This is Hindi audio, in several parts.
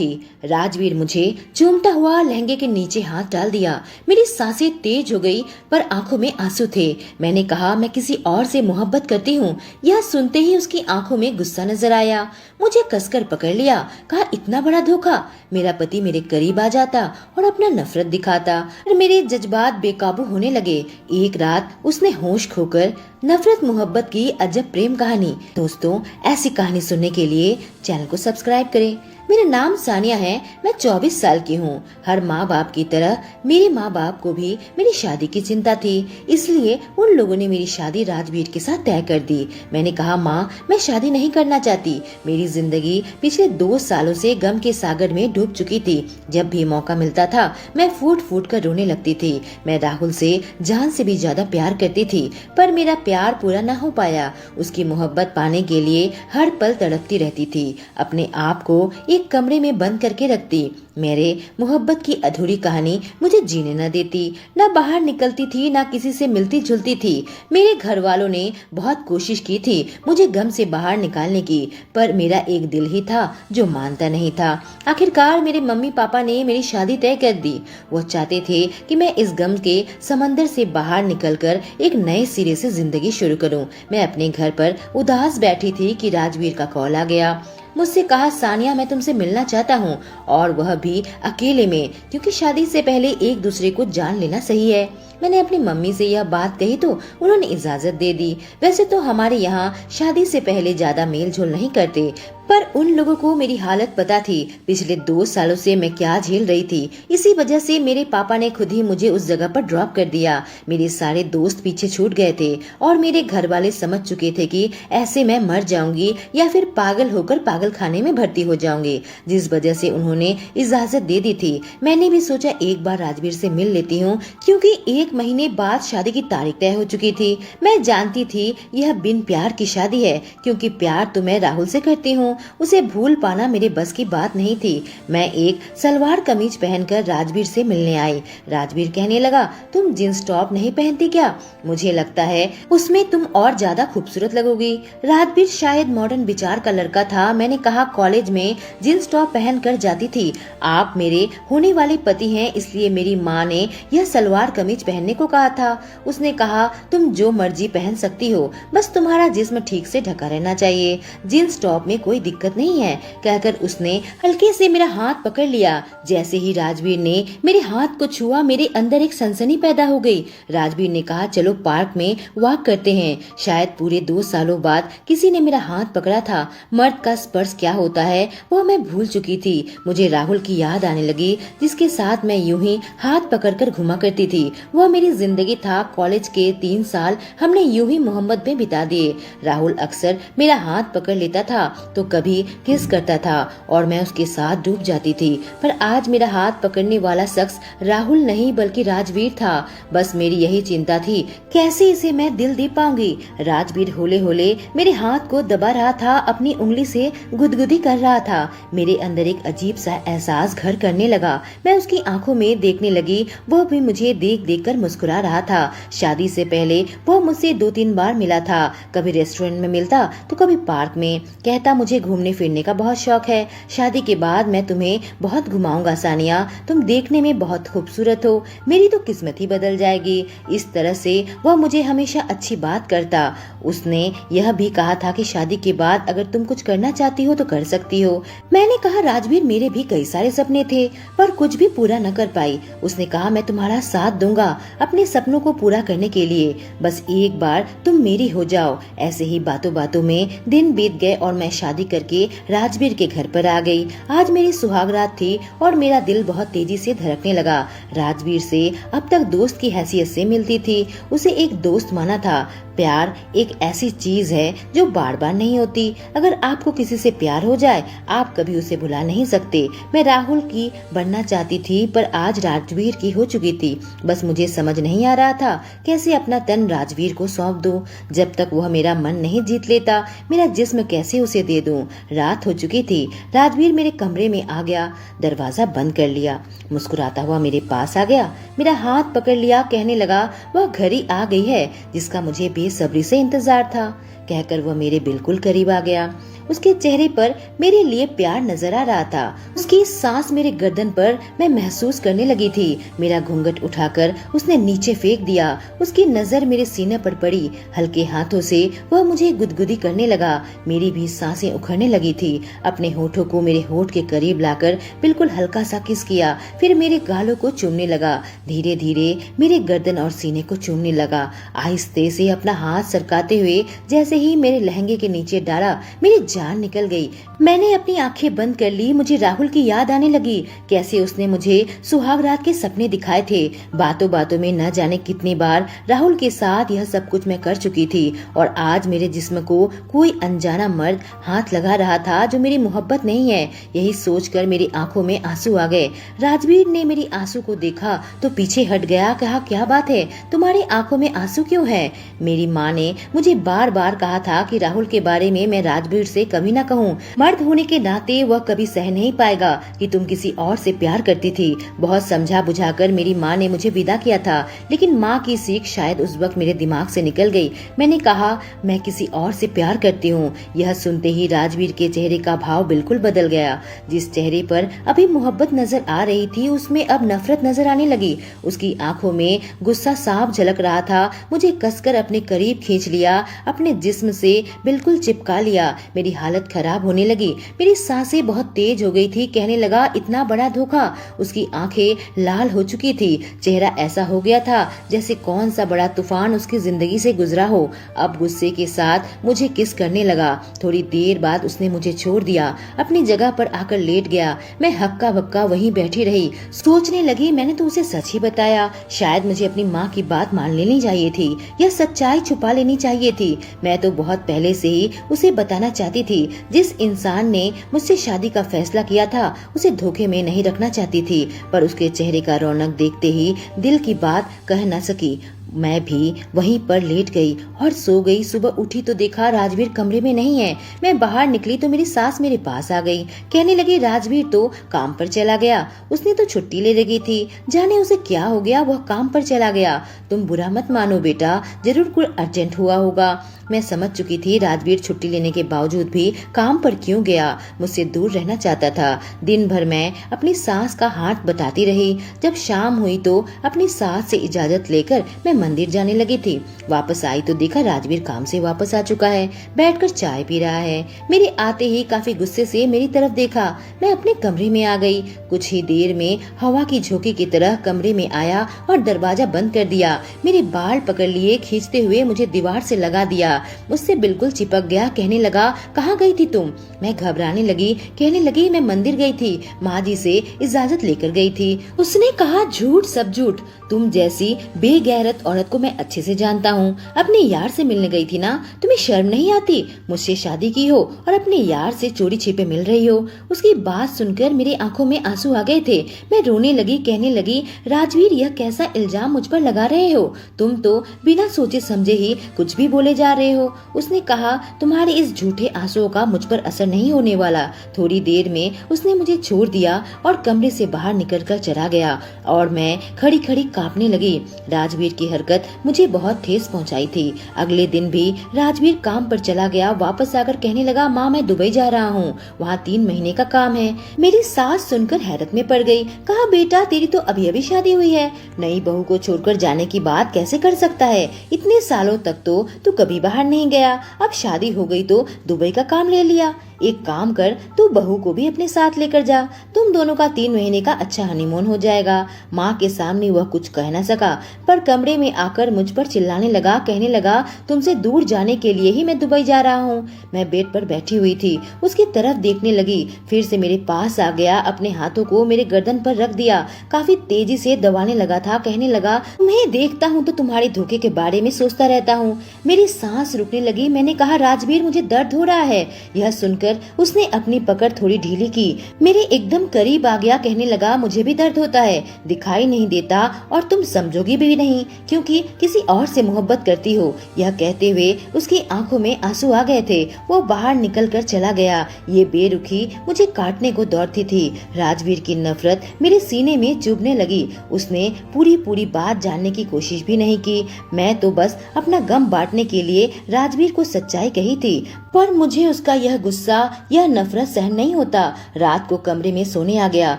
थी। राजवीर मुझे चूमता हुआ लहंगे के नीचे हाथ डाल दिया। मेरी सांसें तेज हो गई पर आंखों में आंसू थे। मैंने कहा मैं किसी और से मोहब्बत करती हूँ। यह सुनते ही उसकी आंखों में गुस्सा नजर आया। मुझे कसकर पकड़ लिया। कहा इतना बड़ा धोखा। मेरा पति मेरे करीब आ जाता और अपना नफरत दिखाता और मेरे जज्बात बेकाबू होने लगे। एक रात उसने होश खोकर नफरत मोहब्बत की अजब प्रेम कहानी। दोस्तों, ऐसी कहानी सुनने के लिए चैनल को सब्सक्राइब करें। मेरा नाम सानिया है। मैं 24 साल की हूँ। हर माँ बाप की तरह मेरे माँ बाप को भी मेरी शादी की चिंता थी, इसलिए उन लोगों ने मेरी शादी राजवीर के साथ तय कर दी। मैंने कहा माँ, मैं शादी नहीं करना चाहती। मेरी जिंदगी पिछले 2 सालों से गम के सागर में डूब चुकी थी। जब भी मौका मिलता था मैं फूट फूट कर रोने लगती थी। मैं राहुल से जान से भी ज्यादा प्यार करती थी, पर मेरा प्यार पूरा न हो पाया। उसकी मोहब्बत पाने के लिए हर पल तड़पती रहती थी। अपने आप को एक कमरे में बंद करके रखती। मेरे मोहब्बत की अधूरी कहानी मुझे जीने न देती। न बाहर निकलती थी, न किसी से मिलती जुलती थी। मेरे घर वालों ने बहुत कोशिश की थी मुझे गम से बाहर निकालने की, पर मेरा एक दिल ही था जो मानता नहीं था। आखिरकार मेरे मम्मी पापा ने मेरी शादी तय कर दी। वो चाहते थे कि मैं इस गम के समंदर से बाहर निकलकर एक नए सिरे से जिंदगी शुरू करूं। मैं अपने घर पर उदास बैठी थी कि राजवीर का कॉल आ गया। मुझसे कहा सानिया, मैं तुमसे मिलना चाहता हूँ, और वह भी अकेले में, क्योंकि शादी से पहले एक दूसरे को जान लेना सही है। मैंने अपनी मम्मी से यह बात कही तो उन्होंने इजाजत दे दी। वैसे तो हमारे यहाँ शादी से पहले ज्यादा मेल जोल नहीं करते, पर उन लोगों को मेरी हालत पता थी। पिछले 2 सालों से मैं क्या झेल रही थी। इसी वजह से मेरे पापा ने खुद ही मुझे उस जगह पर ड्रॉप कर दिया। मेरे सारे दोस्त पीछे छूट गए थे और मेरे घर वाले समझ चुके थे कि ऐसे मैं मर जाऊंगी या फिर पागल होकर पागल खाने में भर्ती हो जाऊंगी, जिस वजह से उन्होंने इजाजत दे दी थी। मैंने भी सोचा एक बार राजवीर से मिल लेती हूँ, क्योंकि 1 महीने बाद शादी की तारीख तय हो चुकी थी। मैं जानती थी यह बिन प्यार की शादी है, क्योंकि प्यार तो मैं राहुल से करती हूँ। उसे भूल पाना मेरे बस की बात नहीं थी। मैं एक सलवार कमीज पहनकर राजवीर से मिलने आई। राजवीर कहने लगा, तुम जींस टॉप नहीं पहनती क्या? मुझे लगता है उसमें तुम और ज्यादा खूबसूरत लगोगी। राजवीर शायद मॉडर्न विचार का लड़का था। मैंने कहा, कॉलेज में जींस टॉप पहन कर जाती थी। आप मेरे होने वाले पति हैं, इसलिए मेरी माँ ने यह सलवार कमीज पहनने को कहा था। उसने कहा, तुम जो मर्जी पहन सकती हो, बस तुम्हारा जिस्म ठीक से ढका रहना चाहिए। जींस टॉप में कोई दिक्कत नहीं है, कहकर उसने हल्के से मेरा हाथ पकड़ लिया। जैसे ही राजवीर ने मेरे हाथ को छुआ, मेरे अंदर एक सनसनी पैदा हो गई। राजवीर ने कहा, चलो पार्क में वॉक करते हैं। शायद पूरे 2 सालों बाद किसी ने मेरा हाथ पकड़ा था। मर्द का स्पर्श क्या होता है वो मैं भूल चुकी थी। मुझे राहुल की याद आने लगी, जिसके साथ मैं यूं ही हाथ पकड़कर घुमा करती थी। वह मेरी जिंदगी था। कॉलेज के 3 साल हमने यूं ही मोहब्बत में बिता दिए। राहुल अक्सर मेरा हाथ पकड़ लेता था तो कभी किस करता था और मैं उसके साथ डूब जाती थी। पर आज मेरा हाथ पकड़ने वाला शख्स राहुल नहीं बल्कि राजवीर था। बस मेरी यही चिंता थी, कैसे इसे मैं दिल दे पाऊंगी। राजवीर होले होले मेरे हाथ को दबा रहा था, अपनी उंगली से गुदगुदी कर रहा था। मेरे अंदर एक अजीब सा एहसास घर करने लगा। मैं उसकी आंखों में देखने लगी, वह भी मुझे देख देख कर मुस्कुरा रहा था। शादी से पहले वह मुझसे 2-3 बार मिला था। कभी रेस्टोरेंट में मिलता तो कभी पार्क में। कहता, मुझे घूमने फिरने का बहुत शौक है। शादी के बाद मैं तुम्हें बहुत घुमाऊंगा सानिया, तुम देखने में बहुत खूबसूरत हो, मेरी तो किस्मत ही बदल जाएगी। इस तरह से वह मुझे हमेशा अच्छी बात करता। उसने यह भी कहा था कि शादी के बाद अगर तुम कुछ करना चाहती हो तो कर सकती हो। मैंने कहा, राजवीर मेरे भी कई सारे सपने थे, पर कुछ भी पूरा न कर पाई। उसने कहा, मैं तुम्हारा साथ दूंगा अपने सपनों को पूरा करने के लिए, बस एक बार तुम मेरी हो जाओ। ऐसे ही बातों बातों में दिन बीत गए और मैं शादी करके राजवीर के घर पर आ गई। आज मेरी सुहागरात थी और मेरा दिल बहुत तेजी से धड़कने लगा। राजवीर से अब तक दोस्त की हैसियत से मिलती थी, उसे एक दोस्त माना था। प्यार एक ऐसी चीज है जो बार बार नहीं होती। अगर आपको किसी से प्यार हो जाए, आप कभी उसे भुला नहीं सकते। मैं राहुल की बनना चाहती थी, पर आज राजवीर की हो चुकी थी। बस मुझे समझ नहीं आ रहा था कैसे अपना तन राजवीर को सौंप दूं। जब तक वह मेरा मन नहीं जीत लेता, मेरा जिस्म कैसे उसे दे दूं। रात हो चुकी थी। राजवीर मेरे कमरे में आ गया, दरवाजा बंद कर लिया, मुस्कुराता हुआ मेरे पास आ गया, मेरा हाथ पकड़ लिया, कहने लगा, वह घड़ी आ गई है जिसका मुझे बेसब्री से इंतजार था। कहकर वह मेरे बिल्कुल करीब आ गया। उसके चेहरे पर मेरे लिए प्यार नजर आ रहा था। उसकी सांस मेरे गर्दन पर मैं महसूस करने लगी थी। मेरा घूंघट उठाकर उसने नीचे फेंक दिया। उसकी नजर मेरे सीने पर पड़ी। हल्के हाथों से वह मुझे गुदगुदी करने लगा। मेरी भी सांसें उखड़ने लगी थी। अपने होठों को मेरे होठ के करीब लाकर बिल्कुल हल्का सा किस किया, फिर मेरे गालों को चूमने लगा। धीरे धीरे मेरे गर्दन और सीने को चूमने लगा। आहिस्ते से अपना हाथ सरकाते हुए जैसे ही मेरे लहंगे के नीचे डाला, मेरी जान निकल गई। मैंने अपनी आंखें बंद कर ली। मुझे राहुल की याद आने लगी। कैसे उसने मुझे सुहाग रात के सपने दिखाए थे। बातों बातों में न जाने कितनी बार राहुल के साथ यह सब कुछ मैं कर चुकी थी, और आज मेरे जिस्म को कोई अनजाना मर्द हाथ लगा रहा था जो मेरी मोहब्बत नहीं है। यही सोचकर मेरी आंखों में आंसू आ गए। राजवीर ने मेरी आंसू को देखा तो पीछे हट गया। कहा, क्या बात है, तुम्हारी आंखों में आंसू क्यों है? मेरी माँ ने मुझे बार बार कहा था कि राहुल के बारे में मैं राजवीर से कभी न कहूँ। मर्द होने के नाते वह कभी सह नहीं पाएगा कि तुम किसी और से प्यार करती थी। बहुत समझा बुझाकर मेरी माँ ने मुझे विदा किया था, लेकिन माँ की सीख शायद उस वक्त मेरे दिमाग से निकल गई। मैंने कहा, मैं किसी और से प्यार करती हूँ। यह सुनते ही राजवीर के चेहरे का भाव बिल्कुल बदल गया। जिस चेहरे पर अभी मोहब्बत नजर आ रही थी, उसमें अब नफरत नजर आने लगी। उसकी आंखों में गुस्सा साफ झलक रहा था। मुझे कसकर अपने करीब खींच लिया, अपने जिस्म से बिल्कुल चिपका लिया। मेरी हालत खराब होने लगी। मेरी सांसें बहुत तेज हो गई थी। कहने लगा, इतना बड़ा धोखा। उसकी आंखें लाल हो चुकी थी। चेहरा ऐसा हो गया था जैसे कौन सा बड़ा तूफान उसकी जिंदगी से गुजरा हो। अब गुस्से के साथ मुझे किस करने लगा। थोड़ी देर बाद उसने मुझे छोड़ दिया, अपनी जगह पर आकर लेट गया। मैं हक्का बक्का वहीं बैठी रही। सोचने लगी, मैंने तो उसे सच ही बताया। शायद मुझे अपनी माँ की बात मान लेनी चाहिए थी, या सच्चाई छुपा लेनी चाहिए थी। मैं तो बहुत पहले से ही उसे बताना चाहती थी। जिस इंसान ने मुझसे शादी का फैसला किया था, उसे धोखे में नहीं रखना चाहती थी, पर उसके चेहरे का रौनक देखते ही दिल की बात कह न सकी। मैं भी वहीं पर लेट गई और सो गई। सुबह उठी तो देखा राजवीर कमरे में नहीं है। मैं बाहर निकली तो मेरी सास मेरे पास आ गई। कहने लगी, राजवीर तो काम पर चला गया। उसने तो छुट्टी ले रखी थी, जाने उसे क्या हो गया, वह काम पर चला गया। तुम बुरा मत मानो बेटा, जरूर कोई अर्जेंट हुआ होगा। मैं समझ चुकी थी राजवीर छुट्टी लेने के बावजूद भी काम पर क्यों गया। मुझसे दूर रहना चाहता था। दिन भर मैं अपनी सास का हाथ बताती रही। जब शाम हुई तो अपनी सास से इजाजत लेकर मैं मंदिर जाने लगी थी। वापस आई तो देखा राजवीर काम से वापस आ चुका है, बैठकर चाय पी रहा है। मेरे आते ही काफी गुस्से से मेरी तरफ देखा। मैं अपने कमरे में आ गई। कुछ ही देर में हवा की झोंके की तरह कमरे में आया और दरवाजा बंद कर दिया। मेरे बाल पकड़ लिए, खींचते हुए मुझे दीवार से लगा दिया। मुझसे बिल्कुल चिपक गया। कहने लगा, कहाँ गई थी तुम? मैं घबराने लगी। कहने लगी, मैं मंदिर गई थी, माँ जी से इजाजत लेकर गई थी। उसने कहा, झूठ सब झूठ। तुम जैसी बेगैरत औरत को मैं अच्छे से जानता हूँ। अपने यार से मिलने गई थी ना? तुम्हें शर्म नहीं आती? मुझसे शादी की हो और अपने यार से चोरी छिपे मिल रही हो। उसकी बात सुनकर मेरी आंखों में आंसू आ गए थे। मैं रोने लगी। कहने लगी, राजवीर यह कैसा इल्जाम मुझ पर लगा रहे हो? तुम तो बिना सोचे समझे ही कुछ भी बोले जा रहे हो। उसने कहा, तुम्हारे इस झूठे आंसुओं का मुझ पर असर नहीं होने वाला। थोड़ी देर में उसने मुझे छोड़ दिया और कमरे से बाहर निकलकर चला गया और मैं खड़ी खड़ी कांपने लगी। राजवीर की हरकत मुझे बहुत ठेस पहुंचाई थी। अगले दिन भी राजवीर काम पर चला गया। वापस आकर कहने लगा, माँ मैं दुबई जा रहा हूँ, वहाँ 3 महीने का काम है। मेरी सास सुनकर हैरत में पड़ गई। कहा, बेटा तेरी तो अभी अभी शादी हुई है, नई बहू को छोड़कर जाने की बात कैसे कर सकता है? इतने सालों तक तो तू कभी बाहर नहीं गया, अब शादी हो गई तो दुबई का काम ले लिया। एक काम कर, तू बहू को भी अपने साथ लेकर जा। तुम दोनों का 3 महीने का अच्छा हनीमून हो जाएगा। माँ के सामने वह कुछ कह न सका, पर कमरे में आकर मुझ पर चिल्लाने लगा। कहने लगा, तुमसे दूर जाने के लिए ही मैं दुबई जा रहा हूँ। मैं बेड पर बैठी हुई थी, उसकी तरफ देखने लगी। फिर से मेरे पास आ गया, अपने हाथों को मेरे गर्दन पर रख दिया, काफी तेजी से दबाने लगा था। कहने लगा, तुम्हें देखता हूँ तो तुम्हारे धोखे के बारे में सोचता रहता हूँ। मेरी सांस रुकने लगी। मैंने कहा, राजवीर मुझे दर्द हो रहा है। यह सुनकर उसने अपनी पकड़ थोड़ी ढीली की, मेरे एकदम करीब आ गया। कहने लगा, मुझे भी दर्द होता है, दिखाई नहीं देता और तुम समझोगी भी नहीं क्योंकि क्योंकि किसी और से मोहब्बत करती हो। यह कहते हुए उसकी आंखों में आंसू आ गए थे। वो बाहर निकल कर चला गया। ये बेरुखी मुझे काटने को दौड़ती थी। राजवीर की नफरत मेरे सीने में चुभने लगी। उसने पूरी बात जानने की कोशिश भी नहीं की। मैं तो बस अपना गम बांटने के लिए राजवीर को सच्चाई कही थी, पर मुझे उसका यह गुस्सा, यह नफरत सहन नहीं होता। रात को कमरे में सोने आ गया।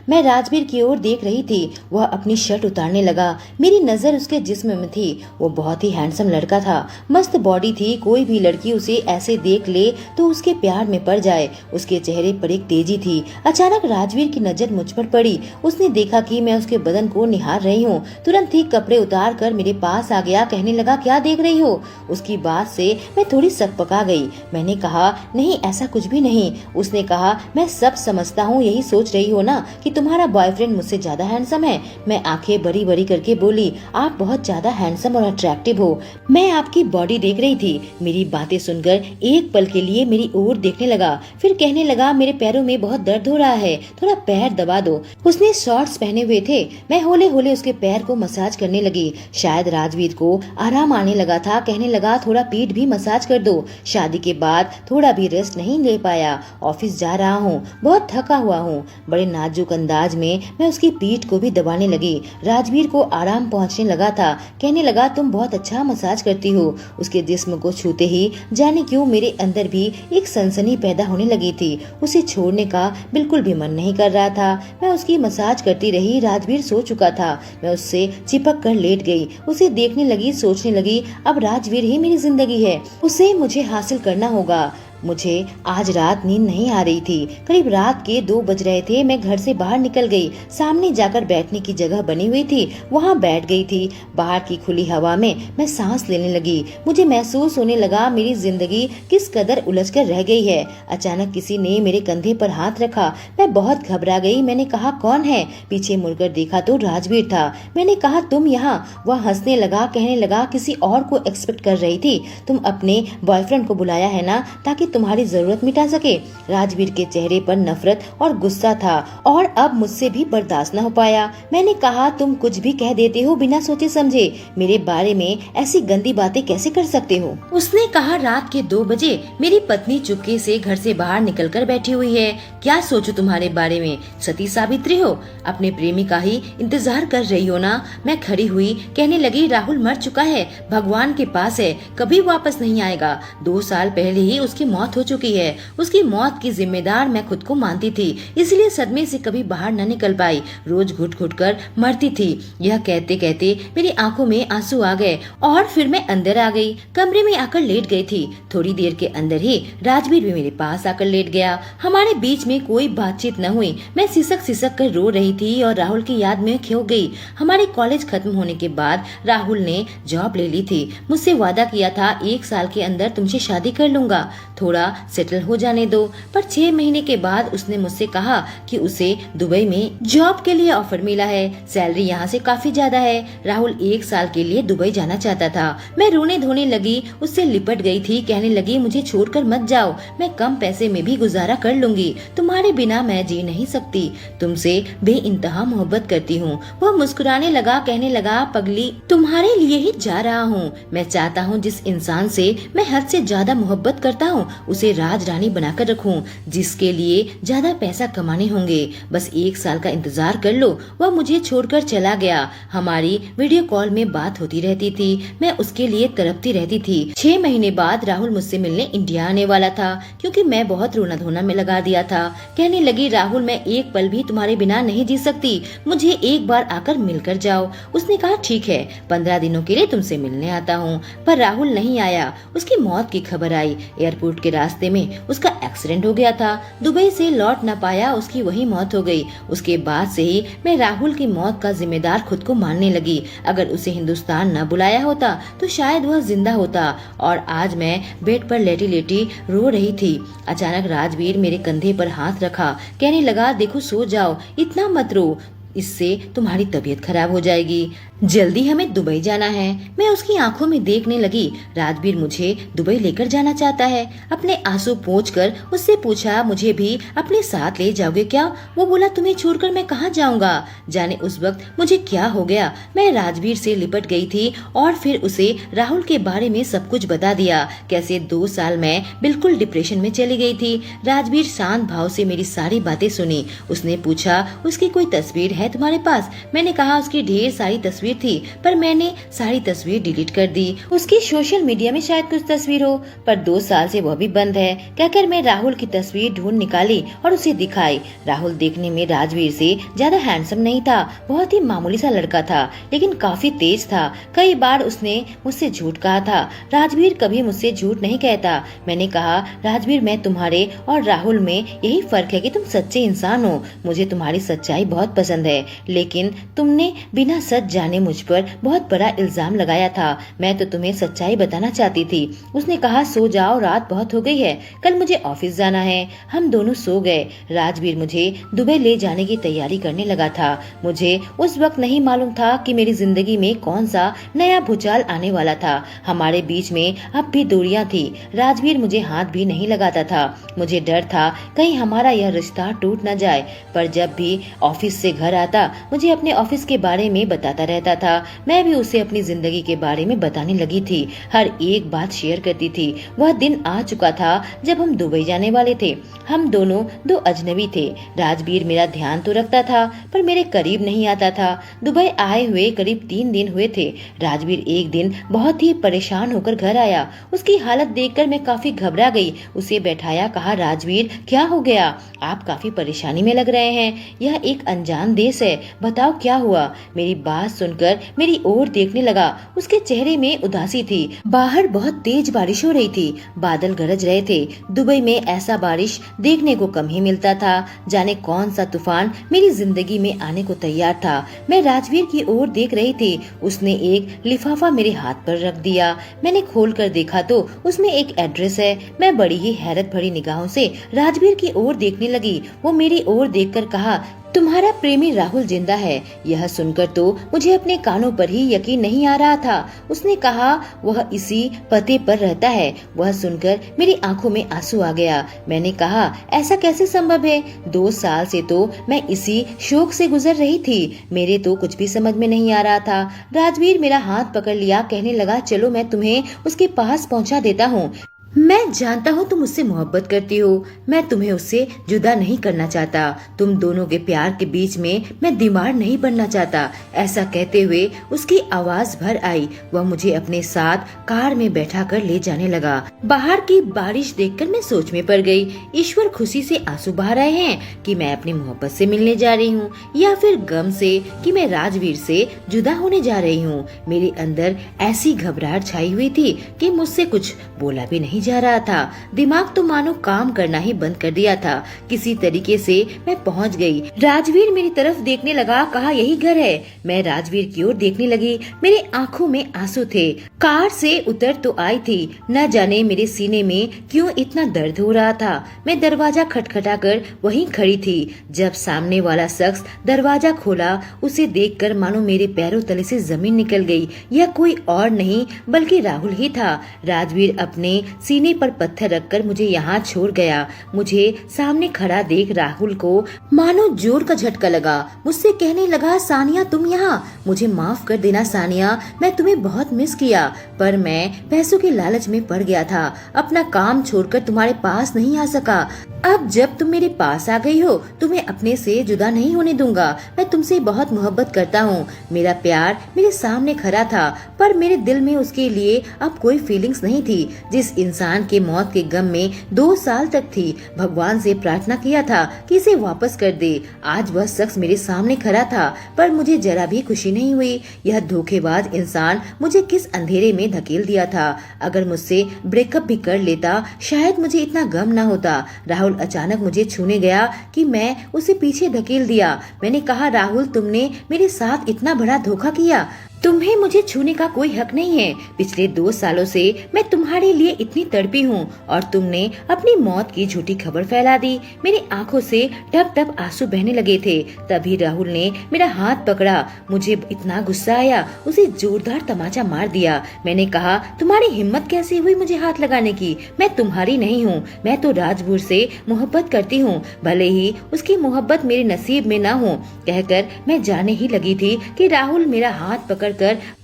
मैं राजवीर की ओर देख रही थी। वह अपनी शर्ट उतारने लगा। मेरी नजर उसके जिस्म में थी। वो बहुत ही हैंडसम लड़का था। मस्त बॉडी थी। कोई भी लड़की उसे ऐसे देख ले तो उसके प्यार में पड़ जाए। उसके चेहरे पर एक तेजी थी। अचानक राजवीर की नजर मुझ पर पड़ी। उसने देखा कि मैं उसके बदन को निहार रही हूँ। तुरंत ही कपड़े उतार कर मेरे पास आ गया। कहने लगा, क्या देख रही हो? उसकी बात से मैं थोड़ी सकपका गई। मैंने कहा, नहीं ऐसा कुछ भी नहीं। उसने कहा, मैं सब समझता हूँ। यही सोच रही हो ना कि तुम्हारा बॉयफ्रेंड मुझसे ज्यादा हैंडसम है? मैं आंखें बड़ी बड़ी करके बोली, आप बहुत ज्यादा हैंडसम और अट्रैक्टिव हो। मैं आपकी बॉडी देख रही थी। मेरी बातें सुनकर एक पल के लिए मेरी ओर देखने लगा, फिर कहने लगा, मेरे पैरों में बहुत दर्द हो रहा है, थोड़ा पैर दबा दो। उसने शॉर्ट्स पहने हुए थे। मैं होले होले उसके पैर को मसाज करने लगी। शायद राजवीर को आराम आने लगा था। कहने लगा, थोड़ा पीठ भी मसाज कर दो। शादी के बाद थोड़ा भी रेस्ट नहीं ले पाया। ऑफिस जा रहा हूँ, बहुत थका हुआ हूँ। बड़े नाजुक अंदाज में मैं उसकी पीठ को भी दबाने लगी। राजवीर को आराम पहुँचने लगा था। कहने लगा, तुम बहुत अच्छा मसाज करती हो। उसके जिस्म को छूते ही जाने क्यों मेरे अंदर भी एक सनसनी पैदा होने लगी थी। उसे छोड़ने का बिल्कुल भी मन नहीं कर रहा था। मैं उसकी मसाज करती रही। राजवीर सो चुका था। मैं उससे चिपक कर लेट गई। उसे देखने लगी, सोचने लगी, अब राजवीर ही मेरी जिंदगी है। उसे मुझे हासिल करना होगा। मुझे आज रात नींद नहीं आ रही थी। करीब रात के 2 बज रहे थे। मैं घर से बाहर निकल गई। सामने जाकर बैठने की जगह बनी हुई थी, वहाँ बैठ गई थी। बाहर की खुली हवा में मैं सांस लेने लगी। मुझे महसूस होने लगा मेरी जिंदगी किस कदर उलझकर रह गई है। अचानक किसी ने मेरे कंधे पर हाथ रखा। मैं बहुत घबरा गई। मैंने कहा, कौन है? पीछे मुड़कर देखा तो राजवीर था। मैंने कहा, तुम यहाँ? वह हंसने लगा। कहने लगा, किसी और को एक्सपेक्ट कर रही थी? तुम अपने बॉयफ्रेंड को बुलाया है ना ताकि तुम्हारी जरूरत मिटा सके? राजवीर के चेहरे पर नफरत और गुस्सा था और अब मुझसे भी बर्दाश्त न हो पाया। मैंने कहा, तुम कुछ भी कह देते हो बिना सोचे समझे। मेरे बारे में ऐसी गंदी बातें कैसे कर सकते हो? उसने कहा, रात के 2 बजे मेरी पत्नी चुपके से घर से बाहर निकलकर बैठी हुई है। क्या सोचूं तुम्हारे बारे में? सती सावित्री हो? अपने प्रेमी का ही इंतजार कर रही हो ना? मैं खड़ी हुई। कहने लगी, राहुल मर चुका है, भगवान के पास है, कभी वापस नहीं आएगा। 2 साल पहले ही उसकी मौत हो चुकी है। उसकी मौत की जिम्मेदार मैं खुद को मानती थी, इसलिए सदमे से कभी बाहर न निकल पाई। रोज घुट घुट कर मरती थी। यह कहते कहते मेरी आंखों में आंसू आ गए और फिर मैं अंदर आ गई। कमरे में आकर लेट गई थी। थोड़ी देर के अंदर ही राजवीर भी मेरे पास आकर लेट गया। हमारे बीच में कोई बातचीत न हुई। मैं सिसक सिसक कर रो रही थी और राहुल की याद में खो गई। हमारे कॉलेज खत्म होने के बाद राहुल ने जॉब ले ली थी। मुझसे वादा किया था, 1 साल के अंदर तुमसे शादी कर लूंगा, थोड़ा सेटल हो जाने दो। पर 6 महीने के बाद उसने मुझसे कहा कि उसे दुबई में जॉब के लिए ऑफर मिला है। सैलरी यहाँ से काफी ज्यादा है। राहुल 1 साल के लिए दुबई जाना चाहता था। मैं रोने धोने लगी, उससे लिपट गई थी। कहने लगी, मुझे छोड़कर मत जाओ, मैं कम पैसे में भी गुजारा कर लूंगी, तुम्हारे बिना मैं जी नहीं सकती, तुमसे बेइंतहा मोहब्बत करती हूँ। वह मुस्कुराने लगा। कहने लगा, पगली, तुम्हारे लिए ही जा रहा हूँ। मैं चाहता हूँ जिस इंसान से मैं हद से ज्यादा मोहब्बत करता हूँ उसे राज रानी बनाकर रखूं, जिसके लिए ज्यादा पैसा कमाने होंगे। बस 1 साल का इंतजार कर लो। वह मुझे छोड़कर चला गया। हमारी वीडियो कॉल में बात होती रहती थी। मैं उसके लिए तड़पती रहती थी। 6 महीने बाद राहुल मुझसे मिलने इंडिया आने वाला था, क्योंकि मैं बहुत रोना धोना में लगा दिया था। कहने लगी, राहुल, मैं एक पल भी तुम्हारे बिना नहीं जी सकती, मुझे एक बार आकर मिलकर जाओ। उसने कहा, ठीक है, 15 दिनों के लिए तुमसे मिलने आता हूँ। पर राहुल नहीं आया। उसकी मौत की खबर आई। एयरपोर्ट के रास्ते में उसका एक्सीडेंट हो गया था। दुबई से लौट न पाया, उसकी वही मौत हो गई। उसके बाद से ही मैं राहुल की मौत का जिम्मेदार खुद को मानने लगी। अगर उसे हिंदुस्तान न बुलाया होता तो शायद वह जिंदा होता। और आज मैं बेड पर लेटी लेटी रो रही थी। अचानक राजवीर मेरे कंधे पर हाथ रखा। कहने लगा, देखो, सो जाओ, इतना मत रो, इससे तुम्हारी तबीयत खराब हो जाएगी। जल्दी हमें दुबई जाना है। मैं उसकी आंखों में देखने लगी। राजवीर मुझे दुबई लेकर जाना चाहता है। अपने आंसू पोंछकर उससे पूछा, मुझे भी अपने साथ ले जाओगे क्या? वो बोला, तुम्हें छोड़कर मैं कहाँ जाऊंगा। जाने उस वक्त मुझे क्या हो गया। मैं राजवीर से लिपट गई थी और फिर उसे राहुल के बारे में सब कुछ बता दिया। कैसे 2 साल मैं बिल्कुल डिप्रेशन में चली गई थी। राजवीर शांत भाव से मेरी सारी बातें सुनी। उसने पूछा, उसकी कोई तस्वीर है तुम्हारे पास? मैंने कहा, उसकी ढेर सारी तस्वीर थी, पर मैंने सारी तस्वीर डिलीट कर दी। उसकी सोशल मीडिया में शायद कुछ तस्वीर हो, पर 2 साल से वह भी बंद है। कहकर मैं राहुल की तस्वीर ढूंढ निकाली और उसे दिखाई। राहुल देखने में राजवीर से ज्यादा हैंडसम नहीं था, बहुत ही मामूली सा लड़का था, लेकिन काफी तेज था। कई बार उसने मुझसे झूठ कहा था। राजवीर कभी मुझसे झूठ नहीं कहता। मैंने कहा, राजवीर, मैं तुम्हारे और राहुल में यही फर्क है कि तुम सच्चे इंसान हो। मुझे तुम्हारी सच्चाई बहुत पसंद है, लेकिन तुमने बिना सच जाने मुझ पर बहुत बड़ा इल्जाम लगाया था। मैं तो तुम्हें सच्चाई बताना चाहती थी। उसने कहा, सो जाओ, रात बहुत हो गई है, कल मुझे ऑफिस जाना है। हम दोनों सो गए। राजवीर मुझे दुबई ले जाने की तैयारी करने लगा था। मुझे उस वक्त नहीं मालूम था कि मेरी जिंदगी में कौन सा नया भूचाल आने वाला था। हमारे बीच में अब भी दूरियां थी। राजवीर मुझे हाथ भी नहीं लगाता था। मुझे डर था कहीं हमारा यह रिश्ता टूट न जाए। पर जब भी ऑफिस से घर आता, मुझे अपने ऑफिस के बारे में बताता रहता था। मैं भी उसे अपनी जिंदगी के बारे में बताने लगी थी। हर एक बात शेयर करती थी। वह दिन आ चुका था जब हम दुबई जाने वाले थे। हम दोनों 2 अजनबी थे। राजवीर मेरा ध्यान तो रखता था, पर मेरे करीब नहीं आता था। दुबई आए हुए करीब 3 दिन हुए थे। राजवीर एक दिन बहुत ही परेशान होकर घर आया। उसकी हालत देखकर मैं काफी घबरा गई। उसे बैठाया, कहा, राजवीर, क्या हो गया? आप काफी परेशानी में लग रहे हैं। यह एक अनजान देश है, बताओ क्या हुआ? मेरी बात सुनकर मेरी ओर देखने लगा। उसके चेहरे में उदासी थी। बाहर बहुत तेज बारिश हो रही थी। बादल गरज रहे थे। दुबई में ऐसा बारिश देखने को कम ही मिलता था। जाने कौन सा तूफान मेरी जिंदगी में आने को तैयार था। मैं राजवीर की ओर देख रही थी। उसने एक लिफाफा मेरे हाथ पर रख दिया। मैंने खोलकर देखा तो उसमें एक एड्रेस है। मैं बड़ी ही हैरत भरी निगाहों से राजवीर की ओर देखने लगी। वो मेरी ओर देखकर कहा, तुम्हारा प्रेमी राहुल जिंदा है। यह सुनकर तो मुझे अपने कानों पर ही यकीन नहीं आ रहा था। उसने कहा, वह इसी पते पर रहता है। वह सुनकर मेरी आंखों में आंसू आ गया। मैंने कहा, ऐसा कैसे संभव है? 2 साल से तो मैं इसी शोक से गुजर रही थी। मेरे तो कुछ भी समझ में नहीं आ रहा था। राजवीर मेरा हाथ पकड़ लिया, कहने लगा, चलो मैं तुम्हें उसके पास पहुंचा देता हूँ। मैं जानता हूँ तुम उससे मोहब्बत करती हो। मैं तुम्हें उससे जुदा नहीं करना चाहता। तुम दोनों के प्यार के बीच में मैं दीवार नहीं बनना चाहता। ऐसा कहते हुए उसकी आवाज भर आई। वह मुझे अपने साथ कार में बैठा कर ले जाने लगा। बाहर की बारिश देखकर मैं सोच में पड़ गई। ईश्वर खुशी से आंसू बहा रहे हैं कि मैं अपनी मोहब्बत से मिलने जा रही हूँ, या फिर गम से कि मैं राजवीर से जुदा होने जा रही हूँ। मेरे अंदर ऐसी घबराहट छाई हुई थी कि मुझसे कुछ बोला भी नहीं जा रहा था। दिमाग तो मानो काम करना ही बंद कर दिया था। किसी तरीके से मैं पहुंच गई। राजवीर मेरी तरफ देखने लगा, कहा, यही घर है। मैं राजवीर की ओर देखने लगी। मेरी आंखों में आंसू थे। कार से उतर तो आई थी, न जाने मेरे सीने में क्यों इतना दर्द हो रहा था। मैं दरवाजा खटखटाकर वहीं खड़ी थी। जब सामने वाला शख्स दरवाजा खोला, उसे देखकर मानो मेरे पैरों तले से जमीन निकल गई। यह कोई और नहीं बल्कि राहुल ही था। राजवीर अपने सीने पर पत्थर रखकर मुझे यहाँ छोड़ गया। मुझे सामने खड़ा देख राहुल को मानो जोर का झटका लगा। मुझसे कहने लगा, सानिया, तुम यहाँ? मुझे माफ कर देना सानिया, मैं तुम्हें बहुत मिस किया, पर मैं पैसों के लालच में पड़ गया था। अपना काम छोड़कर तुम्हारे पास नहीं आ सका। अब जब तुम मेरे पास आ गई हो, तुम्हें अपने से जुदा नहीं होने दूंगा। मैं तुमसे बहुत मोहब्बत करता हूँ। मेरा प्यार मेरे सामने खड़ा था, पर मेरे दिल में उसके लिए अब कोई फीलिंग्स नहीं थी। जिस इंसान के मौत के गम में 2 साल तक थी, भगवान से प्रार्थना किया था कि इसे वापस कर दे। आज वह शख्स मेरे सामने खड़ा था, पर मुझे जरा भी खुशी नहीं हुई। यह धोखेबाज इंसान मुझे किस अंधेरे में धकेल दिया था। अगर मुझसे ब्रेकअप भी कर लेता, शायद मुझे इतना गम न होता। राहुल अचानक मुझे छूने गया कि मैं उसे पीछे धकेल दिया। मैंने कहा, राहुल, तुमने मेरे साथ इतना बड़ा धोखा किया। तुम्हें मुझे छूने का कोई हक नहीं है। पिछले 2 सालों से मैं तुम्हारे लिए इतनी तड़पी हूँ और तुमने अपनी मौत की झूठी खबर फैला दी। मेरी आंखों से टप टप आंसू बहने लगे थे। तभी राहुल ने मेरा हाथ पकड़ा। मुझे इतना गुस्सा आया, उसे जोरदार तमाचा मार दिया। मैंने कहा, तुम्हारी हिम्मत कैसे हुई मुझे हाथ लगाने की? मैं तुम्हारी नहीं हूँ। मैं तो राजवीर से मोहब्बत करती हूँ, भले ही उसकी मोहब्बत मेरे नसीब में न हो। कहकर मैं जाने ही लगी थी कि राहुल मेरा हाथ पकड़कर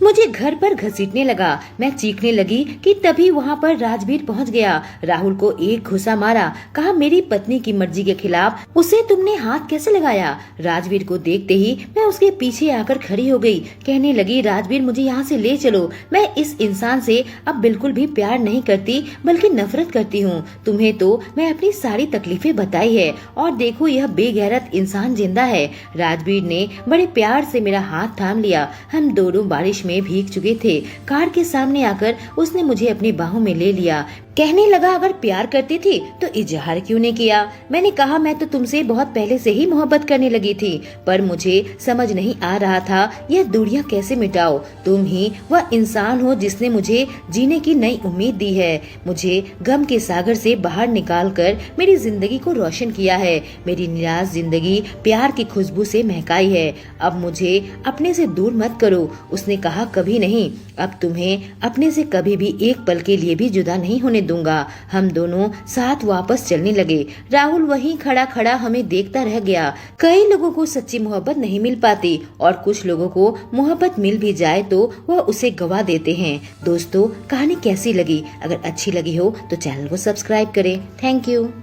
मुझे घर पर घसीटने लगा। मैं चीखने लगी कि तभी वहाँ पर राजवीर पहुँच गया। राहुल को एक घुसा मारा। कहा, मेरी पत्नी की मर्जी के खिलाफ उसे तुमने हाथ कैसे लगाया? राजवीर को देखते ही मैं उसके पीछे आकर खड़ी हो गई। कहने लगी, राजवीर मुझे यहाँ से ले चलो। मैं इस इंसान से अब बिल्कुल भी प्यार नहीं करती, बल्कि नफरत करती हूँ। तुम्हें तो मैं अपनी सारी तकलीफें बताई है और देखो यह बेगैरत इंसान जिंदा है। राजवीर ने बड़े प्यार से मेरा हाथ थाम लिया। हम दोनों बारिश में भीग चुके थे। कार के सामने आकर उसने मुझे अपनी बाहों में ले लिया। कहने लगा, अगर प्यार करती थी तो इजहार क्यों नहीं किया? मैंने कहा, मैं तो तुमसे बहुत पहले से ही मोहब्बत करने लगी थी, पर मुझे समझ नहीं आ रहा था यह दूरियां कैसे मिटाओ। तुम ही वह इंसान हो जिसने मुझे जीने की नई उम्मीद दी है, मुझे गम के सागर से बाहर निकाल कर मेरी जिंदगी को रोशन किया है। मेरी निराश जिंदगी प्यार की खुशबू से महकाई है। अब मुझे अपने से दूर मत करो। उसने कहा, कभी नहीं। अब तुम्हें अपने से कभी भी एक पल के लिए भी जुदा नहीं होने दूंगा। हम दोनों साथ वापस चलने लगे। राहुल वहीं खड़ा खड़ा हमें देखता रह गया। कई लोगों को सच्ची मोहब्बत नहीं मिल पाती और कुछ लोगों को मोहब्बत मिल भी जाए तो वह उसे गवा देते हैं। दोस्तों, कहानी कैसी लगी? अगर अच्छी लगी हो तो चैनल को सब्सक्राइब करें। Thank you.